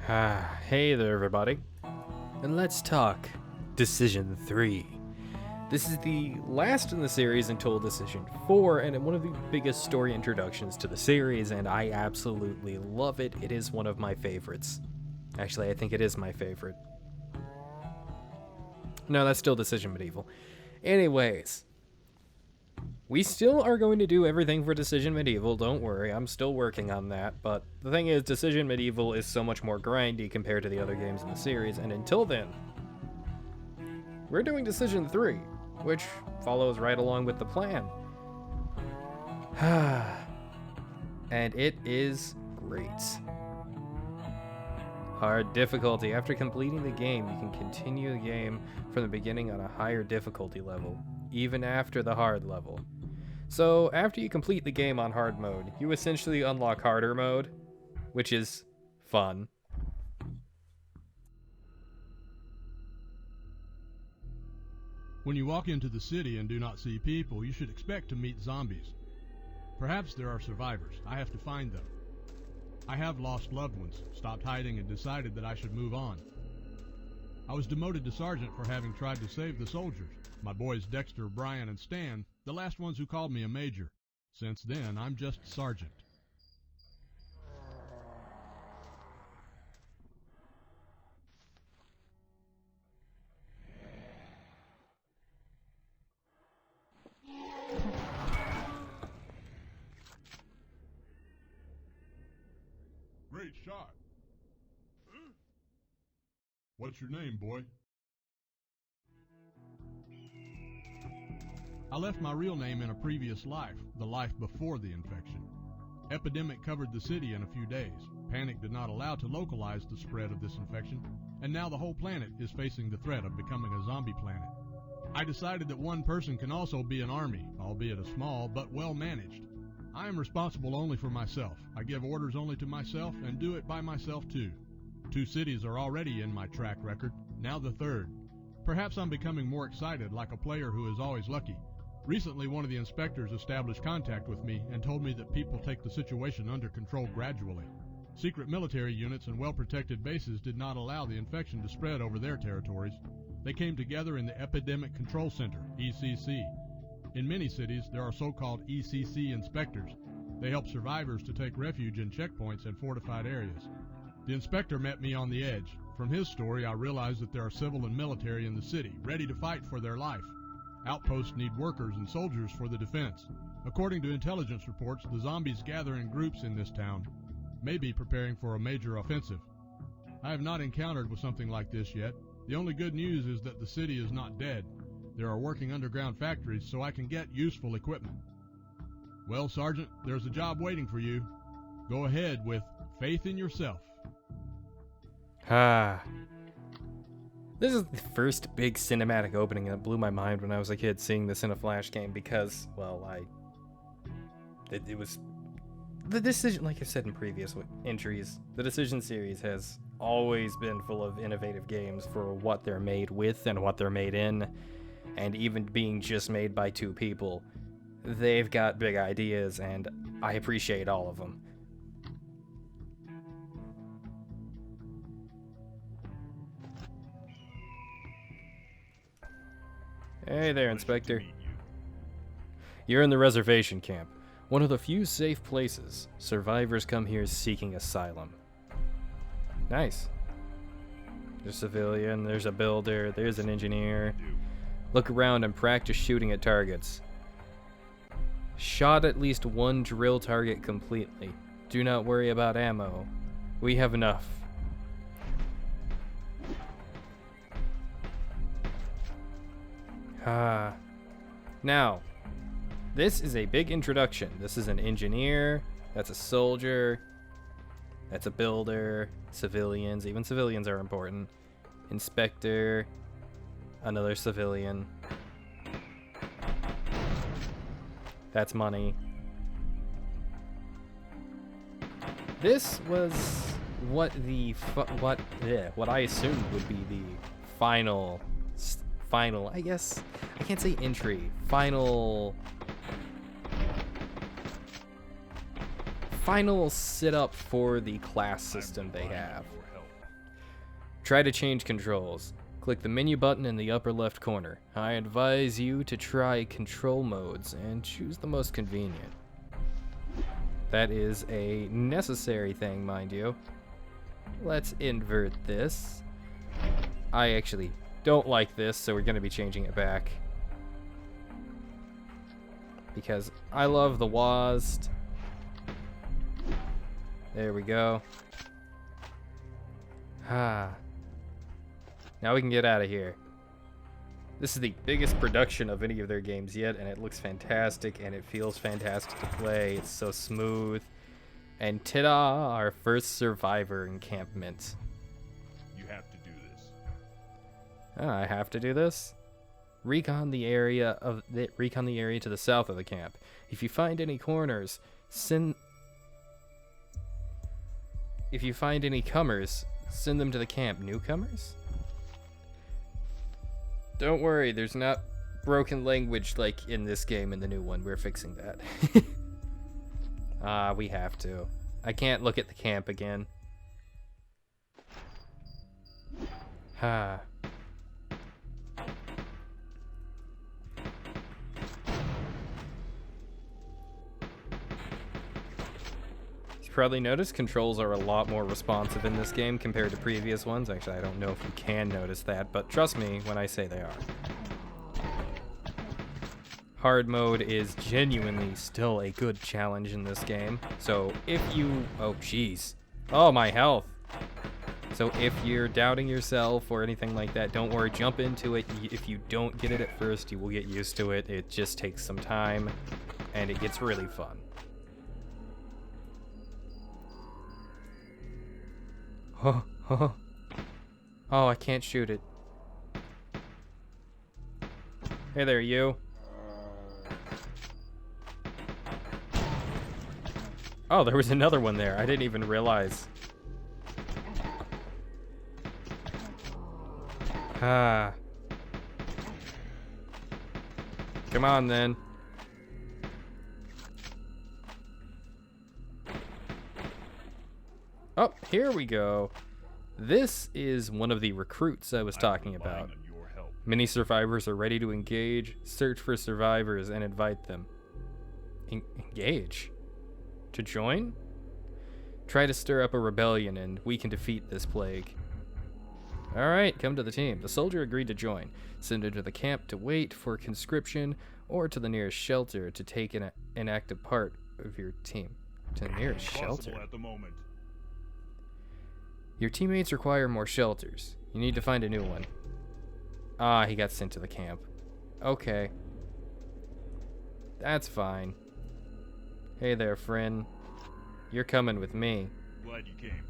Hey there, everybody, and let's talk Decision 3. This is the last in the series until Decision 4, and one of the biggest story introductions to the series, and I absolutely love it. It is one of my favorites. Actually, I think it is my favorite. No, that's still Decision Medieval. Anyways, we still are going to do everything for Decision Medieval, don't worry, I'm still working on that, but the thing is, Decision Medieval is so much more grindy compared to the other games in the series, and until then, we're doing Decision 3, which follows right along with the plan. And it is great. Hard difficulty. After completing the game, you can continue the game from the beginning on a higher difficulty level, even after the hard level. So after you complete the game on hard mode, you essentially unlock harder mode, which is fun. When you walk into the city and do not see people, you should expect to meet zombies. Perhaps there are survivors. I have to find them. I have lost loved ones, stopped hiding, and decided that I should move on. I was demoted to sergeant for having tried to save the soldiers. My boys Dexter, Brian, and Stan, the last ones who called me a major. Since then, I'm just sergeant. Great shot. What's your name, boy? I left my real name in a previous life, the life before the infection. Epidemic covered the city in a few days. Panic did not allow to localize the spread of this infection, and now the whole planet is facing the threat of becoming a zombie planet. I decided that one person can also be an army, albeit a small but well managed. I am responsible only for myself. I give orders only to myself and do it by myself too. 2 cities are already in my track record, now the 3rd. Perhaps I'm becoming more excited, like a player who is always lucky. Recently, one of the inspectors established contact with me and told me that people take the situation under control gradually. Secret military units and well-protected bases did not allow the infection to spread over their territories. They came together in the Epidemic Control Center, ECC. In many cities, there are so-called ECC inspectors. They help survivors to take refuge in checkpoints and fortified areas. The inspector met me on the edge. From his story, I realized that there are civil and military in the city, ready to fight for their life. Outposts need workers and soldiers for the defense. According to intelligence reports, the zombies gather in groups in this town, maybe preparing for a major offensive. I have not encountered with something like this yet. The only good news is that the city is not dead. There are working underground factories, so I can get useful equipment. Well, Sergeant, there's a job waiting for you. Go ahead with faith in yourself. This is the first big cinematic opening that blew my mind when I was a kid seeing this in a Flash game because, well, it was the Decision, like I said in previous entries, the Decision series has always been full of innovative games for what they're made with and what they're made in, and even being just made by 2 people, they've got big ideas, and I appreciate all of them. Hey there, Inspector. You're in the reservation camp, one of the few safe places. Survivors come here seeking asylum. Nice. There's a civilian, there's a builder, there's an engineer. Look around and practice shooting at targets. Shot at least 1 drill target completely. Do not worry about ammo. We have enough. Now, this is a big introduction. This is an engineer, that's a soldier, that's a builder, civilians, even civilians are important. Inspector, another civilian. That's money. This was what I assumed would be the final, I guess, I can't say entry, final sit up for the class system they have. Try to change controls. Click the menu button in the upper left corner. I advise you to try control modes and choose the most convenient. That is a necessary thing, mind you. Let's invert this. I actually don't like this, so we're going to be changing it back. Because I love the WASD. There we go. Ah. Now we can get out of here. This is the biggest production of any of their games yet, and it looks fantastic, and it feels fantastic to play. It's so smooth. And ta-da, our first survivor encampment. You have to do this. I have to do this? Recon the area to the south of the camp. If you find any corners, If you find any comers, send them to the camp. Newcomers? Don't worry, there's not broken language like in this game in the new one. We're fixing that. We have to. I can't look at the camp again. Probably noticed controls are a lot more responsive in this game compared to previous ones. Actually, I don't know if you can notice that, but trust me when I say they are. Hard mode is genuinely still a good challenge in this game. So if you... Oh, jeez. Oh, my health. So if you're doubting yourself or anything like that, don't worry, jump into it. If you don't get it at first, you will get used to it. It just takes some time, and it gets really fun. Oh, I can't shoot it. Hey there, you. Oh, there was another one there. I didn't even realize. Come on, then. Oh, here we go. This is one of the recruits I was talking about. Many survivors are ready to engage. Search for survivors and invite them. Engage? To join? Try to stir up a rebellion and we can defeat this plague. Alright, come to the team. The soldier agreed to join. Send him to the camp to wait for conscription or to the nearest shelter to take an active part of your team. To the nearest shelter? At the moment. Your teammates require more shelters. You need to find a new one. He got sent to the camp. Okay. That's fine. Hey there, friend. You're coming with me. Glad you came.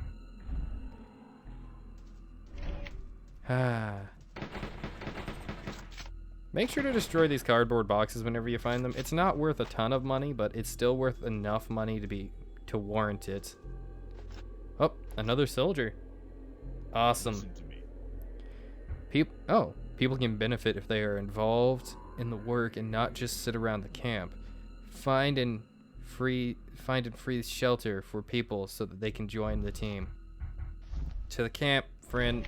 Make sure to destroy these cardboard boxes whenever you find them. It's not worth a ton of money, but it's still worth enough money to warrant it. Oh, another soldier. Awesome. Listen to me. People can benefit if they are involved in the work and not just sit around the camp. Find and free shelter for people so that they can join the team. To the camp, friend.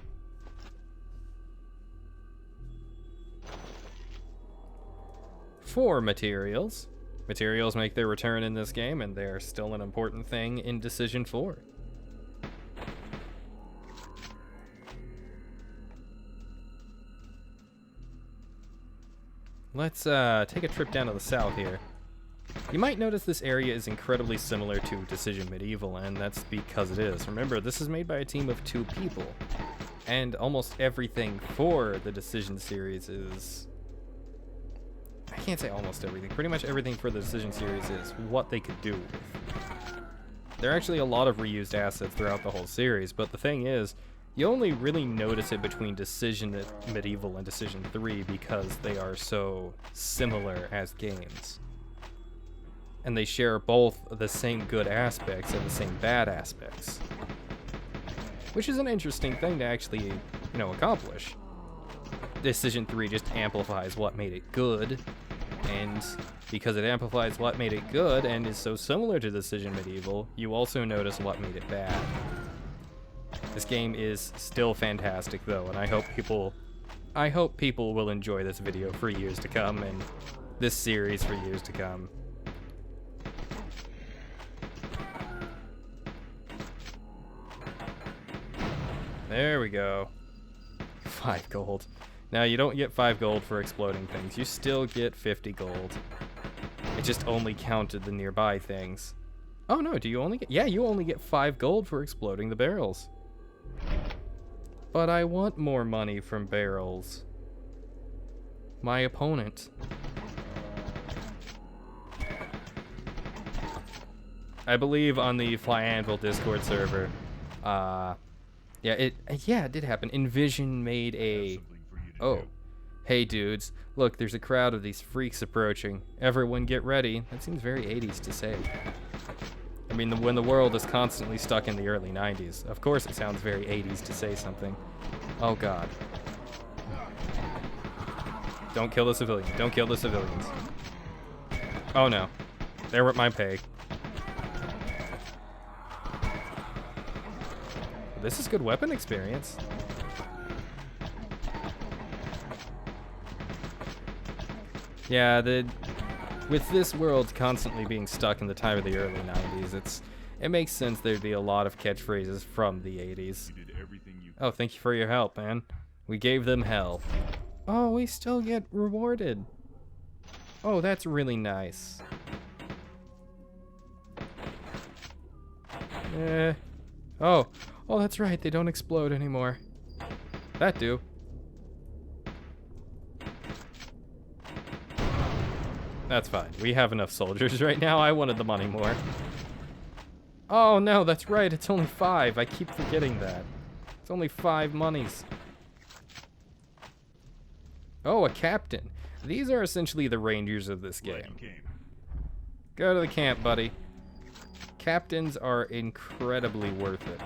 For materials. Materials make their return in this game, and they are still an important thing in Decision 4. Let's take a trip down to the south here. You might notice this area is incredibly similar to Decision Medieval, and that's because it is. Remember, this is made by a team of 2 people, and almost everything for the Decision series is... I can't say almost everything. Pretty much everything for the Decision series is what they could do with. There are actually a lot of reused assets throughout the whole series, but the thing is, you only really notice it between Decision Medieval and Decision 3 because they are so similar as games. And they share both the same good aspects and the same bad aspects. Which is an interesting thing to actually, accomplish. Decision 3 just amplifies what made it good, and because it amplifies what made it good and is so similar to Decision Medieval, you also notice what made it bad. This game is still fantastic though, and I hope people will enjoy this video for years to come, and this series for years to come. There we go. 5 gold. Now, you don't get 5 gold for exploding things. You still get 50 gold. It just only counted the nearby things. Oh no, do you only get... Yeah, you only get 5 gold for exploding the barrels. But I want more money from barrels. My opponent. I believe on the Fly Anvil Discord server, yeah, it did happen. Envision made a... Oh. Hey dudes, look, there's a crowd of these freaks approaching. Everyone get ready. That seems very 80s to say. I mean, when the world is constantly stuck in the early 90s, of course it sounds very 80s to say something. Oh god. Don't kill the civilians. Don't kill the civilians. Oh no. They were at my pay. This is good weapon experience. Yeah, with this world constantly being stuck in the time of the early 90s, it makes sense there'd be a lot of catchphrases from the 80s. Oh, thank you for your help, man. We gave them hell. Oh, we still get rewarded. Oh, that's really nice. Oh, that's right, they don't explode anymore. That do. That's fine. We have enough soldiers right now. I wanted the money more. Oh no, that's right. It's only 5. I keep forgetting that. It's only 5 monies. Oh, a captain. These are essentially the rangers of this game. Go to the camp, buddy. Captains are incredibly worth it.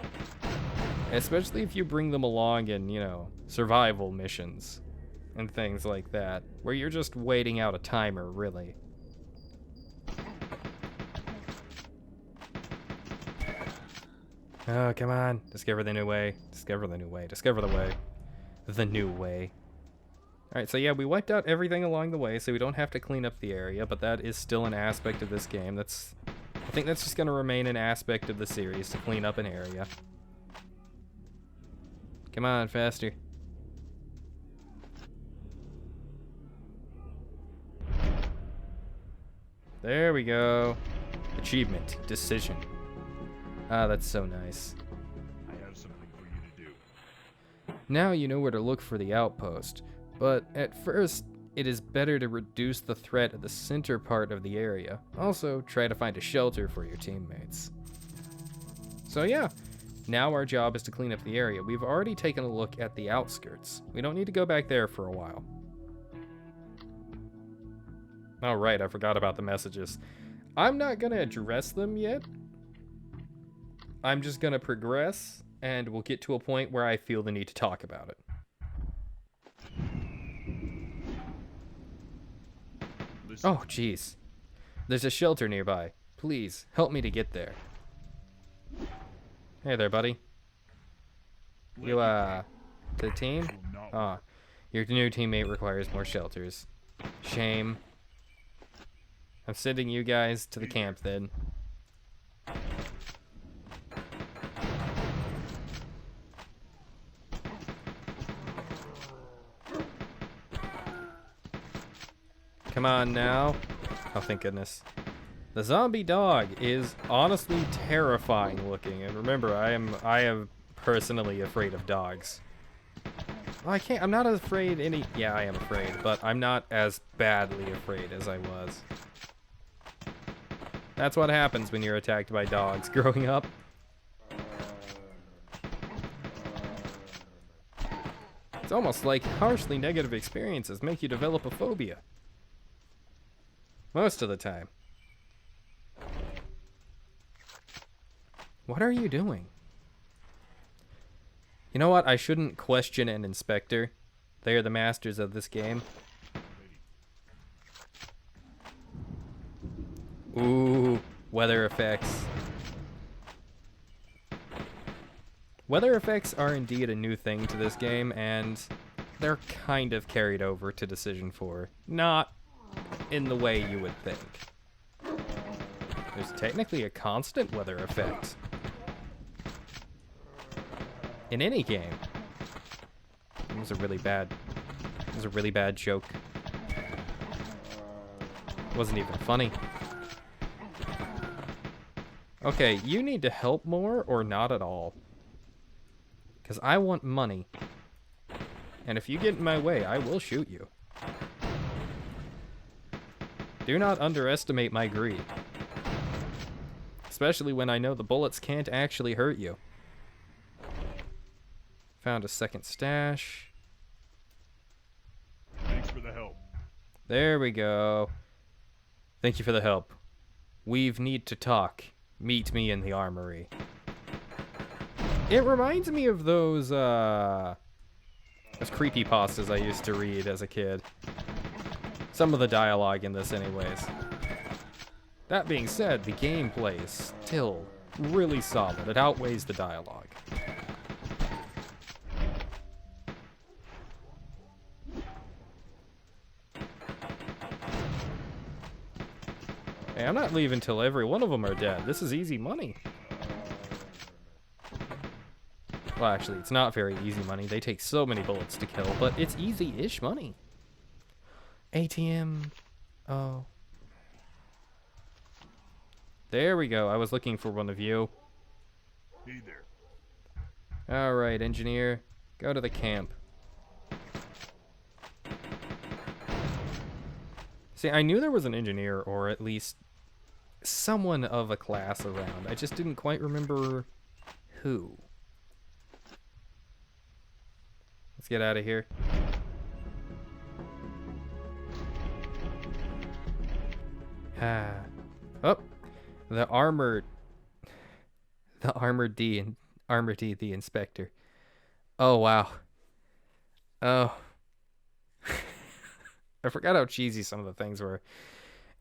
Especially if you bring them along in, you know, survival missions. And things like that, where you're just waiting out a timer, really. Oh, come on. Discover the new way. Discover the new way. Discover the way. The new way. Alright, so yeah, we wiped out everything along the way, so we don't have to clean up the area, but that is still an aspect of this game. I think that's just going to remain an aspect of the series, to clean up an area. Come on, faster. There we go. Achievement. Decision. Ah, that's so nice. I have something for you to do. Now you know where to look for the outpost, but at first, it is better to reduce the threat at the center part of the area. Also, try to find a shelter for your teammates. So yeah, now our job is to clean up the area. We've already taken a look at the outskirts. We don't need to go back there for a while. Oh, right, I forgot about the messages. I'm not going to address them yet. I'm just going to progress, and we'll get to a point where I feel the need to talk about it. Listen. Oh, jeez. There's a shelter nearby. Please, help me to get there. Hey there, buddy. You, the team? Ah, your new teammate requires more shelters. Shame. I'm sending you guys to the camp then. Come on now. Oh, thank goodness. The zombie dog is honestly terrifying looking, and remember, I am personally afraid of dogs. Well, I'm not afraid yeah, I am afraid, but I'm not as badly afraid as I was. That's what happens when you're attacked by dogs growing up. It's almost like harshly negative experiences make you develop a phobia. Most of the time. What are you doing? You know what? I shouldn't question an inspector. They are the masters of this game. Ooh, weather effects. Weather effects are indeed a new thing to this game, and they're kind of carried over to Decision 4. Not in the way you would think. There's technically a constant weather effect in any game. It was a really bad joke. It wasn't even funny. Okay, you need to help more or not at all. Because I want money. And if you get in my way, I will shoot you. Do not underestimate my greed. Especially when I know the bullets can't actually hurt you. Found a second stash. Thanks for the help. There we go. Thank you for the help. We've need to talk. Meet me in the armory. It reminds me of those creepypastas I used to read as a kid. Some of the dialogue in this anyways. That being said, the gameplay is still really solid. It outweighs the dialogue. Hey, I'm not leaving till every one of them are dead. This is easy money. Well, actually, it's not very easy money. They take so many bullets to kill, but it's easy-ish money. ATM. Oh. There we go. I was looking for one of you. Hey there. Alright, engineer. Go to the camp. See, I knew there was an engineer, or at least someone of a class around. I just didn't quite remember who. Let's get out of here. Oh, the armored D, the inspector. Oh wow. Oh. I forgot how cheesy some of the things were.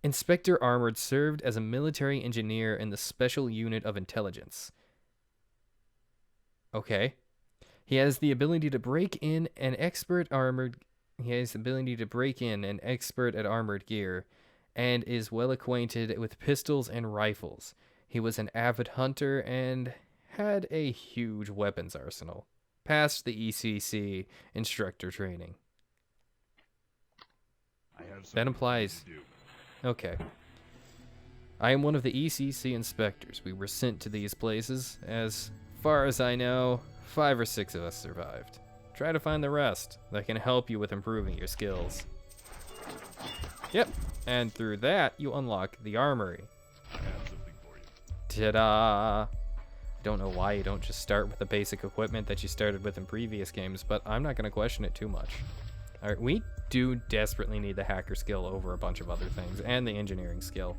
Inspector Armored served as a military engineer in the Special Unit of Intelligence. Okay. He has the ability to break in an expert armored... He has the ability to break in an expert at armored gear and is well acquainted with pistols and rifles. He was an avid hunter and had a huge weapons arsenal. Passed the ECC instructor training. I have That implies... to do. Okay. I am one of the ECC inspectors. We were sent to these places. As far as I know, 5 or 6 of us survived. Try to find the rest. That can help you with improving your skills. Yep. And through that, you unlock the armory. I have something for you. Ta-da! I don't know why you don't just start with the basic equipment that you started with in previous games, but I'm not going to question it too much. Alright, we do desperately need the hacker skill over a bunch of other things, and the engineering skill.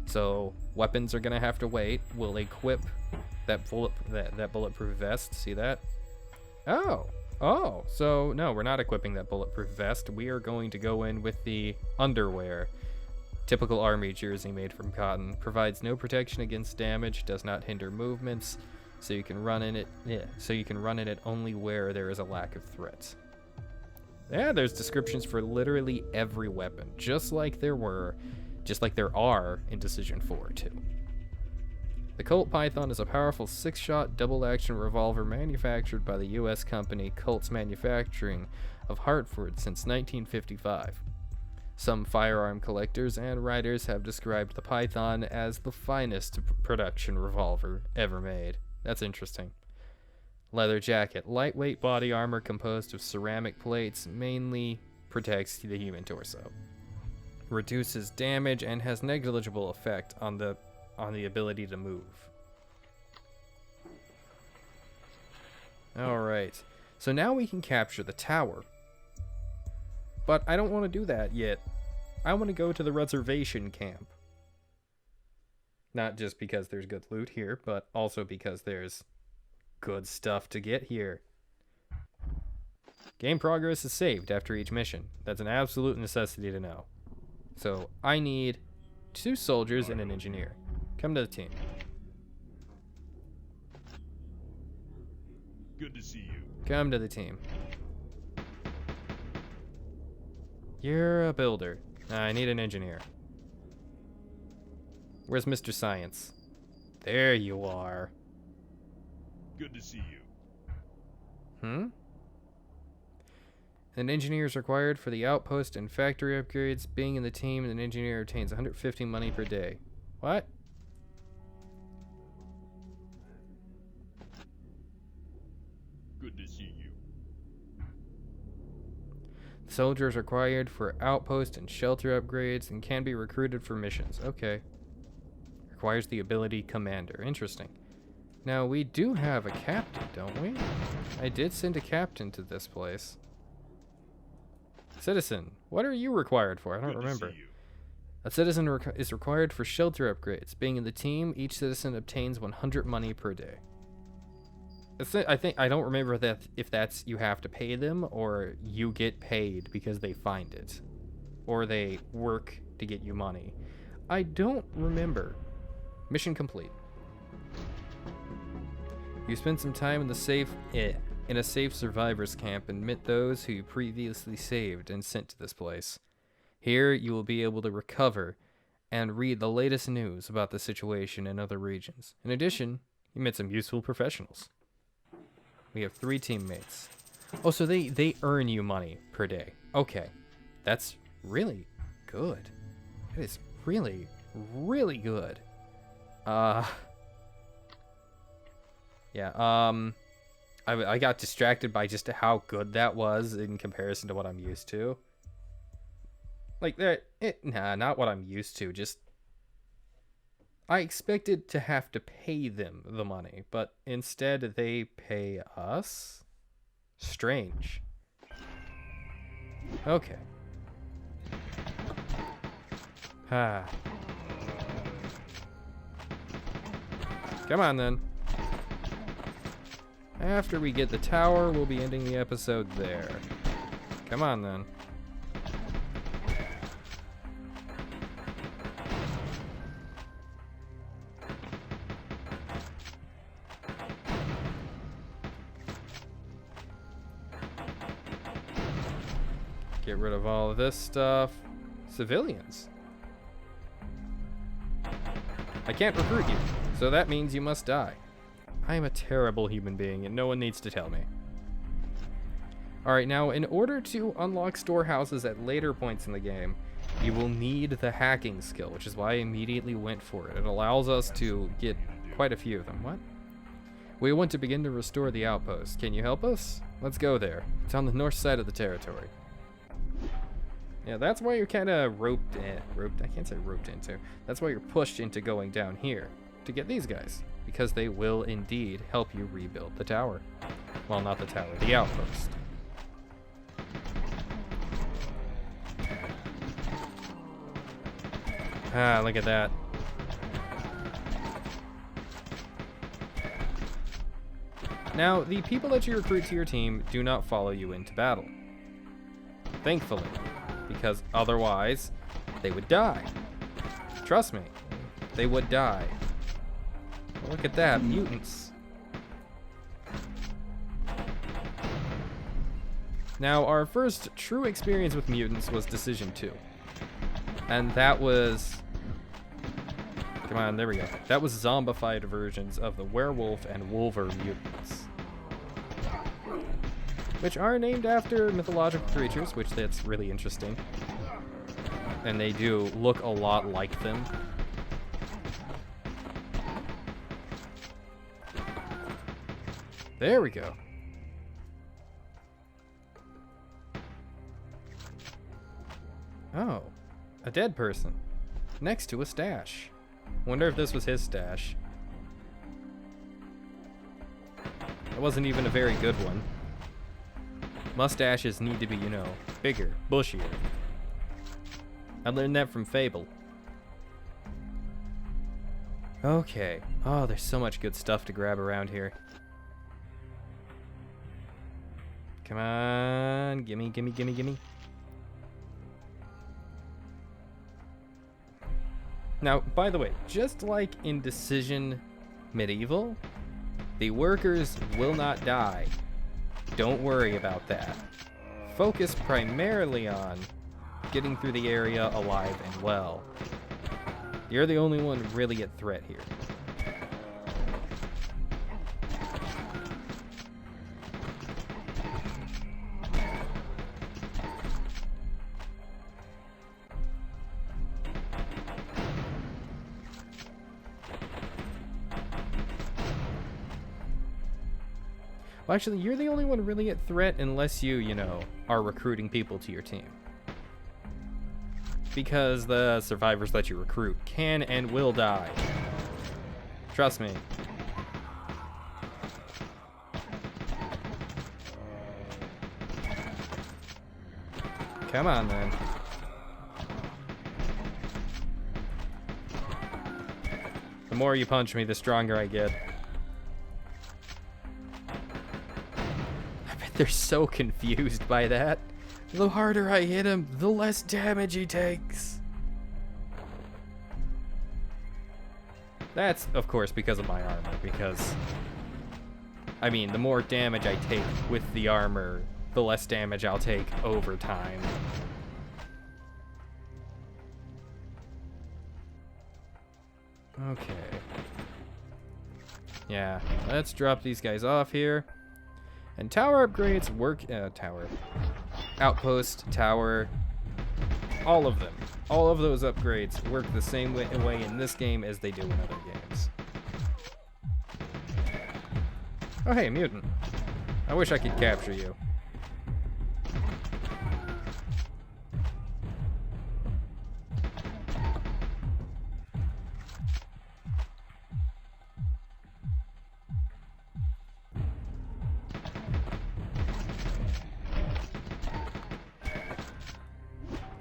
So, weapons are going to have to wait. We'll equip that bulletproof vest. See that? Oh, so no, we're not equipping that bulletproof vest. We are going to go in with the underwear. Typical army jersey made from cotton. Provides no protection against damage, does not hinder movements, so you can run in it. Yeah, so you can run in it only where there is a lack of threats. Yeah, there's descriptions for literally every weapon, just like there are in Decision 4 too. The Colt Python is a powerful 6-shot double-action revolver manufactured by the U.S. company Colt's Manufacturing of Hartford since 1955. Some firearm collectors and writers have described the Python as the finest production revolver ever made. That's interesting. Leather jacket. Lightweight body armor composed of ceramic plates, mainly protects the human torso. Reduces damage and has negligible effect on the ability to move. Alright, so now we can capture the tower. But I don't want to do that yet. I want to go to the reservation camp. Not just because there's good loot here, but also because there's good stuff to get here. Game progress is saved after each mission. That's an absolute necessity to know. So I need 2 soldiers and an engineer. Come to the team. Good to see you. Come to the team. You're a builder. I need an engineer. Where's Mr. Science? There you are. Good to see you. An engineer is required for the outpost and factory upgrades. Being in the team, an engineer obtains 150 money per day. What? Good to see you. Soldiers required for outpost and shelter upgrades and can be recruited for missions. Okay. Requires the ability commander. Interesting. Now, we do have a captain, don't we? I did send a captain to this place. Citizen, what are you required for? I don't remember. A citizen is required for shelter upgrades. Being in the team, each citizen obtains 100 money per day. I don't remember that if that's you have to pay them or you get paid because they find it, or they work to get you money. I don't remember. Mission complete. You spend some time in a safe survivors camp and meet those who you previously saved and sent to this place. Here you will be able to recover and read the latest news about the situation in other regions. In addition, you met some useful professionals. We have 3 teammates. Oh, so they earn you money per day. Okay. That's really good. It is really, really good. Yeah, I got distracted by just how good that was in comparison to what I'm used to. Like, not what I'm used to, just... I expected to have to pay them the money, but instead they pay us? Strange. Okay. Come on, then. After we get the tower, we'll be ending the episode there. Come on, then. Get rid of all of this stuff. Civilians. I can't recruit you, so that means you must die. I am a terrible human being, and no one needs to tell me. Alright, now, in order to unlock storehouses at later points in the game, you will need the hacking skill, which is why I immediately went for it. It allows us to get quite a few of them. What? We want to begin to restore the outpost. Can you help us? Let's go there. It's on the north side of the territory. Yeah, that's why you're kind of I can't say roped into. That's why you're pushed into going down here to get these guys. Because they will indeed help you rebuild the tower. Well, not the tower, the outpost. Ah, look at that. Now, the people that you recruit to your team do not follow you into battle. Thankfully. Because otherwise, they would die. Trust me, they would die. Look at that, mutants. Now, our first true experience with mutants was Decision 2. And that was... Come on, there we go. That was zombified versions of the werewolf and wolver mutants. Which are named after mythological creatures, which that's really interesting. And they do look a lot like them. There we go. Oh, a dead person next to a stash. Wonder if this was his stash. It wasn't even a very good one. Mustaches need to be, you know, bigger, bushier. I learned that from Fable. Okay. Oh, there's so much good stuff to grab around here. Come on, gimme, gimme, gimme, gimme. Now, by the way, just like in Decision Medieval, The workers will not die. Don't worry about that. Focus primarily on getting through the area alive and well. You're the only one really at threat here. Well, actually, you're the only one really at threat unless you know, are recruiting people to your team. Because the survivors that you recruit can and will die. Trust me. Come on, then. The more you punch me, the stronger I get. They're so confused by that. The harder I hit him, the less damage he takes. That's, of course, because of my armor, because... I mean, the more damage I take with the armor, the less damage I'll take over time. Okay. Yeah, let's drop these guys off here. And tower upgrades work, outpost, tower, all of them. All of those upgrades work the same way in this game as they do in other games. Oh hey, mutant. I wish I could capture you.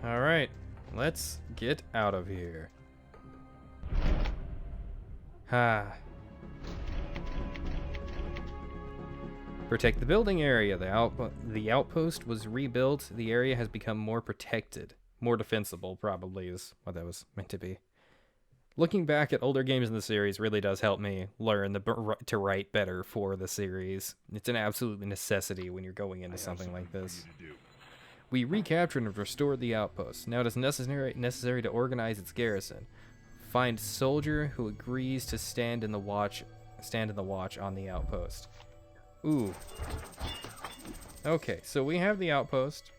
Alright, let's get out of here. Protect the building area. The outpost was rebuilt. The area has become more protected. More defensible, probably, is what that was meant to be. Looking back at older games in the series really does help me learn to write better for the series. It's an absolute necessity when you're going into something like this. We recaptured and restored the outpost. Now it is necessary to organize its garrison. Find soldier who agrees to stand in the watch on the outpost. Ooh. Okay, so we have the outpost.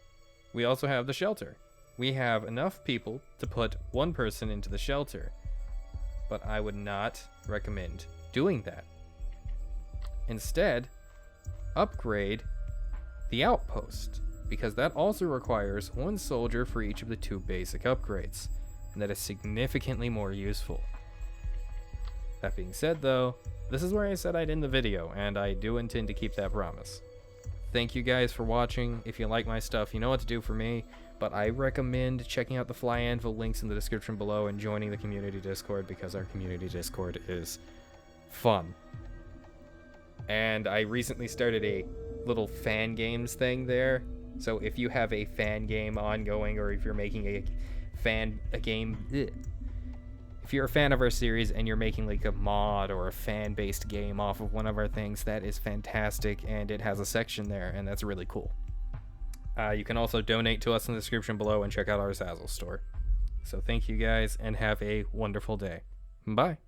We also have the shelter. We have enough people to put one person into the shelter. But I would not recommend doing that. Instead, upgrade the outpost, because that also requires one soldier for each of the 2 basic upgrades, and that is significantly more useful. That being said though, this is where I said I'd end the video, and I do intend to keep that promise. Thank you guys for watching. If you like my stuff, you know what to do for me, but I recommend checking out the Fly Anvil links in the description below and joining the community Discord, because our community Discord is fun. And I recently started a little fan games thing there. So if you have a fan game ongoing, or if you're making if you're a fan of our series and you're making like a mod or a fan-based game off of one of our things, that is fantastic, and it has a section there, and that's really cool. You can also donate to us in the description below and check out our Zazzle store. So thank you guys, and have a wonderful day. Bye.